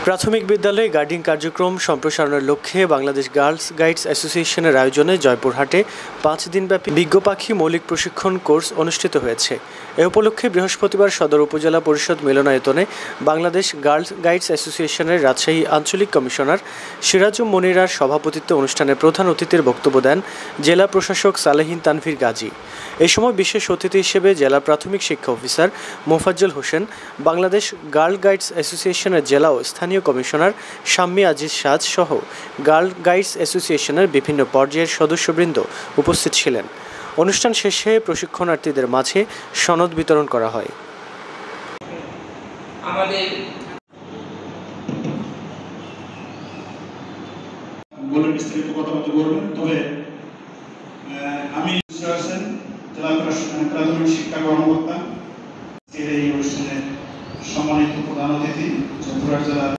প্রাথমিক বিদ্যালয়ে গার্ডিং কার্যক্রম সম্প্রসারণের লক্ষ্যে বাংলাদেশ গার্লস গাইডস অ্যাসোসিয়েশনের আয়োজনে জয়পুরহাটে 5 দিনব্যাপী বিজ্ঞ পাখি মৌলিক প্রশিক্ষণ কোর্স অনুষ্ঠিত হয়েছে। এ উপলক্ষে বৃহস্পতিবার সদর উপজেলা পরিষদ মিলনায়তনে বাংলাদেশ গার্লস গাইডস অ্যাসোসিয়েশনের রাজশাহী আঞ্চলিক কমিশনার সিরাজুম মনিরার সভাপতিত্বে অনুষ্ঠানে প্রধান অতিথির বক্তব্য দেন জেলা প্রশাসক সালেহিন তানভীর গাজী। এই সময় বিশেষ অতিথি হিসেবে জেলা প্রাথমিক শিক্ষা officer Mofazzal Hossain, Bangladesh girl guides অ্যাসোসিয়েশনের জেলা ও স্থানীয় কমিশনার শাম্মী আজিজ সাজ সহ গার্ল গাইডস অ্যাসোসিয়েশনের বিভিন্ন পর্যায়ের সদস্যবৃন্দ উপস্থিত ছিলেন। অনুষ্ঠান শেষে প্রশিক্ষণার্থীদের মাঝে সনদ বিতরণ করা হয়। আমি প্রাথমিক শিক্ষা কর্মকর্তা এই অনুষ্ঠানে সম্মানিত প্রধান অতিথি জয়পুরহাট জেলার